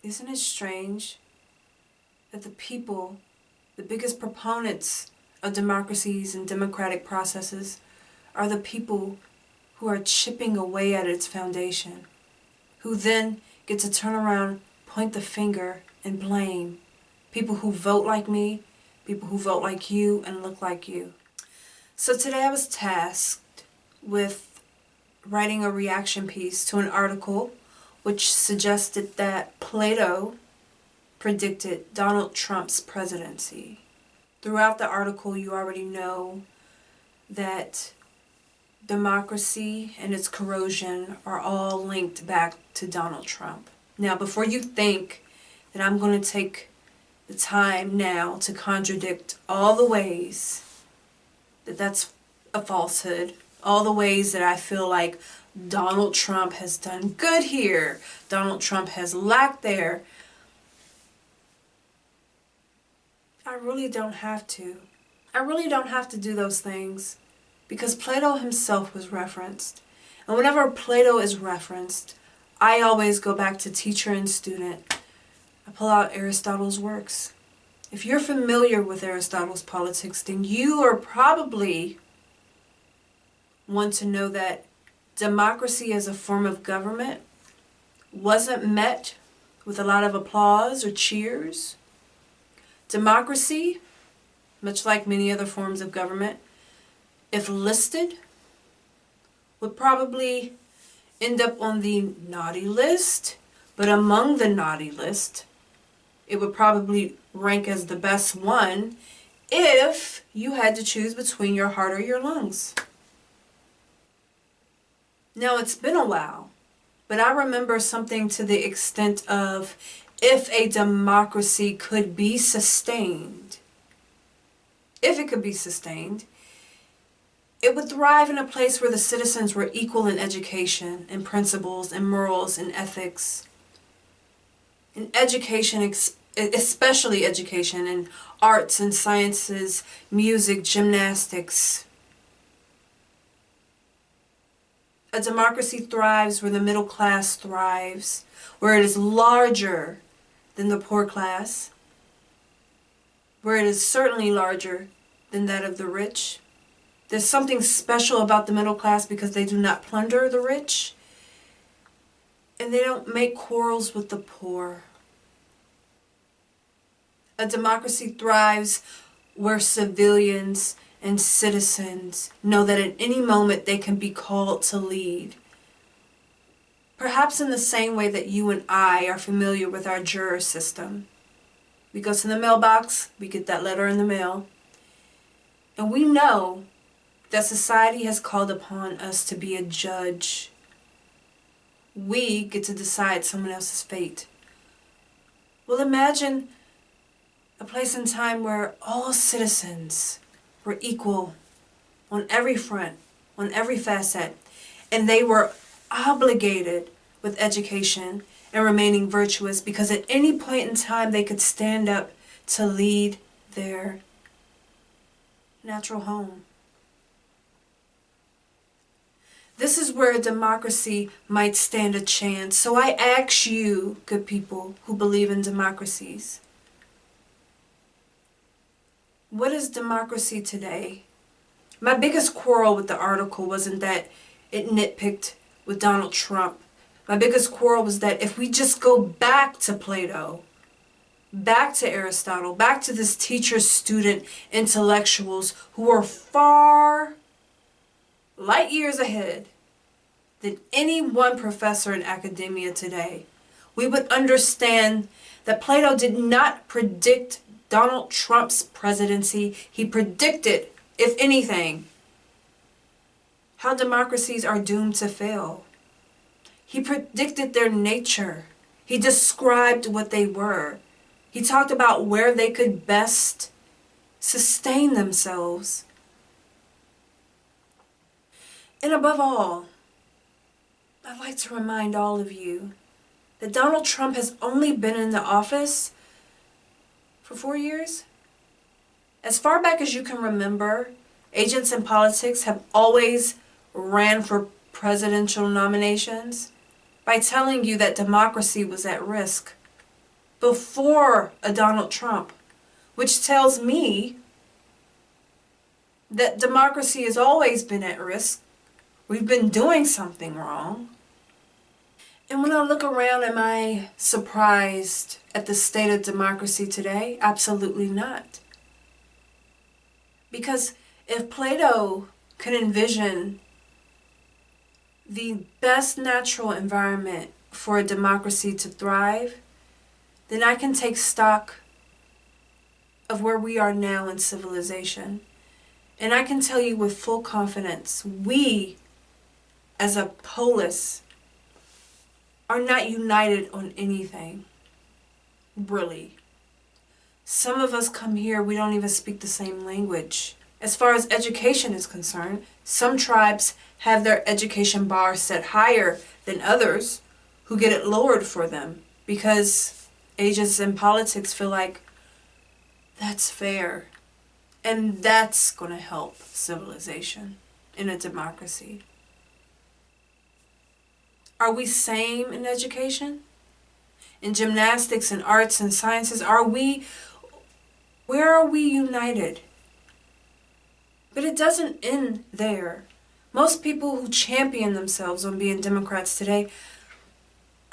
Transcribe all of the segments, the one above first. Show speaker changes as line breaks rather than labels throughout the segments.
Isn't it strange that the people, the biggest proponents of democracies and democratic processes, are the people who are chipping away at its foundation, who then get to turn around, point the finger, and blame people who vote like me, people who vote like you and look like you. So today I was tasked with writing a reaction piece to an article which suggested that Plato predicted Donald Trump's presidency. Throughout the article, you already know that democracy and its corrosion are all linked back to Donald Trump. Now, before you think that I'm going to take the time now to contradict all the ways that that's a falsehood, all the ways that I feel like Donald Trump has done good here, Donald Trump has lacked there, I really don't have to. I really don't have to do those things because Plato himself was referenced. And whenever Plato is referenced, I always go back to teacher and student. I pull out Aristotle's works. If you're familiar with Aristotle's politics, then you are probably want to know that democracy as a form of government wasn't met with a lot of applause or cheers. Democracy, much like many other forms of government, if listed, would probably end up on the naughty list, but among the naughty list, it would probably rank as the best one if you had to choose between your heart or your lungs. Now, it's been a while, but I remember something to the extent of if a democracy could be sustained, if it could be sustained, it would thrive in a place where the citizens were equal in education, in principles, in morals, in ethics. In education, especially education in arts and sciences, music, gymnastics. A democracy thrives where the middle class thrives, where it is larger than the poor class, where it is certainly larger than that of the rich. There's something special about the middle class because they do not plunder the rich, and they don't make quarrels with the poor. A democracy thrives where civilians and citizens know that at any moment they can be called to lead. Perhaps in the same way that you and I are familiar with our juror system. We go to the mailbox, we get that letter in the mail, and we know that society has called upon us to be a judge. We get to decide someone else's fate. Well, imagine a place and time where all citizens were equal on every front, on every facet, and they were obligated with education and remaining virtuous because at any point in time they could stand up to lead their natural home. This is where a democracy might stand a chance. So I ask you, good people who believe in democracies, what is democracy today? My biggest quarrel with the article wasn't that it nitpicked with Donald Trump. My biggest quarrel was that if we just go back to Plato, back to Aristotle, back to this teacher-student intellectuals who are far light years ahead than any one professor in academia today, we would understand that Plato did not predict Donald Trump's presidency. He predicted, if anything, how democracies are doomed to fail. He predicted their nature. He described what they were. He talked about where they could best sustain themselves. And above all, I'd like to remind all of you that Donald Trump has only been in the office for 4 years. As far back as you can remember, agents in politics have always ran for presidential nominations by telling you that democracy was at risk. before a Donald Trump, which tells me that democracy has always been at risk. We've been doing something wrong. And when I look around, am I surprised at the state of democracy today? Absolutely not. Because if Plato could envision the best natural environment for a democracy to thrive, then I can take stock of where we are now in civilization. And I can tell you with full confidence, we as a polis are not united on anything, really. Some of us come here, we don't even speak the same language. As far as education is concerned, some tribes have their education bar set higher than others who get it lowered for them because agents in politics feel like that's fair. And that's going to help civilization in a democracy. Are we same in education? In gymnastics and arts and sciences, where are we united? But it doesn't end there. Most people who champion themselves on being Democrats today,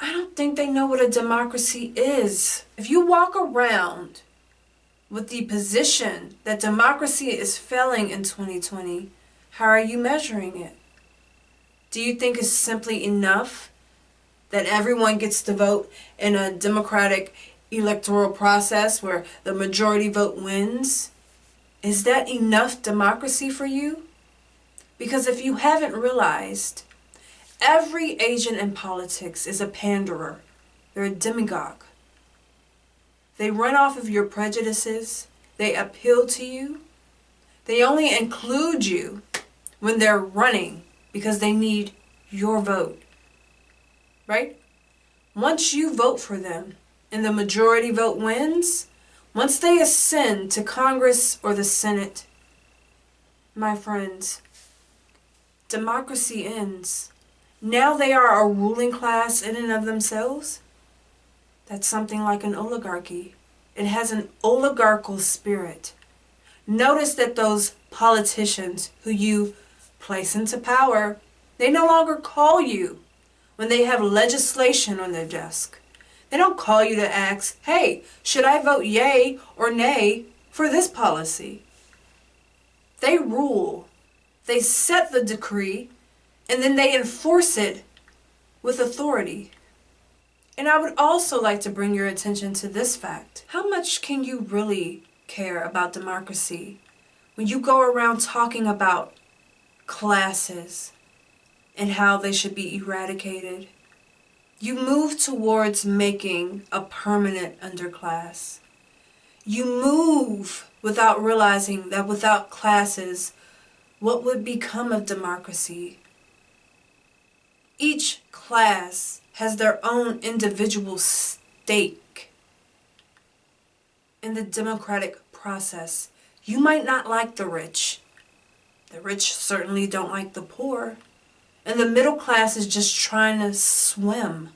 I don't think they know what a democracy is. If you walk around with the position that democracy is failing in 2020, how are you measuring it? Do you think it's simply enough that everyone gets to vote in a democratic electoral process where the majority vote wins? Is that enough democracy for you? Because if you haven't realized, every agent in politics is a panderer. They're a demagogue. They run off of your prejudices. They appeal to you. They only include you when they're running because they need your vote. Right? Once you vote for them and the majority vote wins, once they ascend to Congress or the Senate, my friends, democracy ends. Now they are a ruling class in and of themselves. That's something like an oligarchy. It has an oligarchical spirit. Notice that those politicians who you place into power, they no longer call you when they have legislation on their desk. They don't call you to ask, hey, should I vote yay or nay for this policy? They rule. They set the decree, and then they enforce it with authority. And I would also like to bring your attention to this fact. How much can you really care about democracy when you go around talking about classes and how they should be eradicated? You move towards making a permanent underclass. You move without realizing that without classes, what would become of democracy? Each class has their own individual stake in the democratic process. You might not like the rich. The rich certainly don't like the poor. And the middle class is just trying to swim.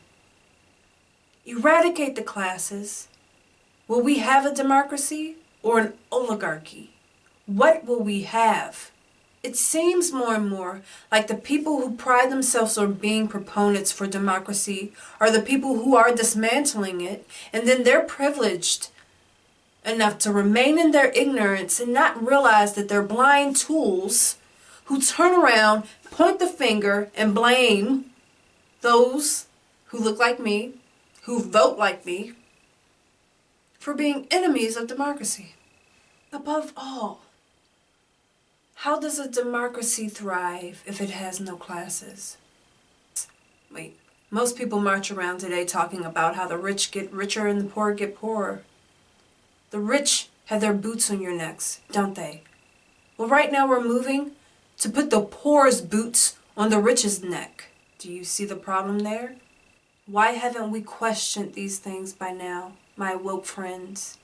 Eradicate the classes. Will we have a democracy or an oligarchy? What will we have? It seems more and more like the people who pride themselves on being proponents for democracy are the people who are dismantling it, and then they're privileged enough to remain in their ignorance and not realize that they're blind tools who turn around, point the finger, and blame those who look like me, who vote like me, for being enemies of democracy. Above all, how does a democracy thrive if it has no classes? Wait, most people march around today talking about how the rich get richer and the poor get poorer. The rich have their boots on your necks, don't they? Well, right now we're moving to put the poor's boots on the rich's neck. Do you see the problem there? Why haven't we questioned these things by now, my woke friends?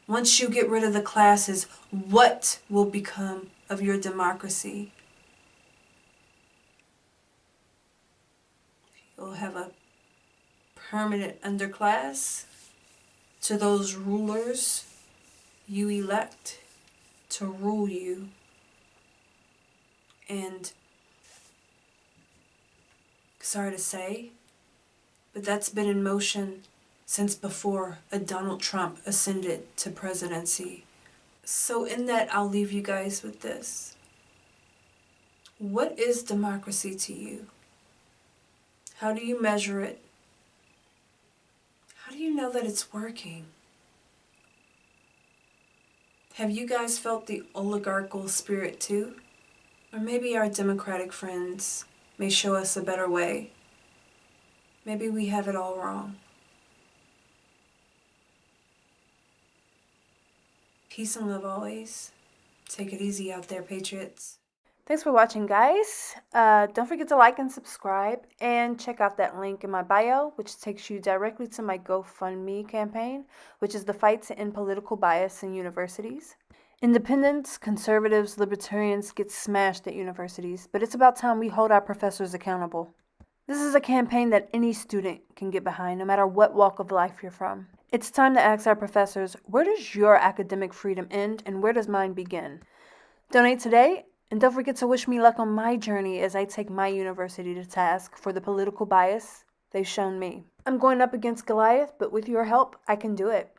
Once you get rid of the classes, what will become of your democracy? You'll have a permanent underclass, to those rulers you elect to rule you. And sorry to say, but that's been in motion since before a Donald Trump ascended to presidency. So in that, I'll leave you guys with this. What is democracy to you? How do you measure it? How do you know that it's working? Have you guys felt the oligarchical spirit too? Or maybe our Democratic friends may show us a better way. Maybe we have it all wrong. Peace and love always. Take it easy out there, Patriots. Thanks for watching, guys. Don't forget to like and subscribe, and check out that link in my bio, which takes you directly to my GoFundMe campaign, which is the fight to end political bias in universities. Independents, conservatives, libertarians get smashed at universities, but it's about time we hold our professors accountable. This is a campaign that any student can get behind, no matter what walk of life you're from. It's time to ask our professors, where does your academic freedom end and where does mine begin? Donate today, and don't forget to wish me luck on my journey as I take my university to task for the political bias they've shown me. I'm going up against Goliath, but with your help, I can do it.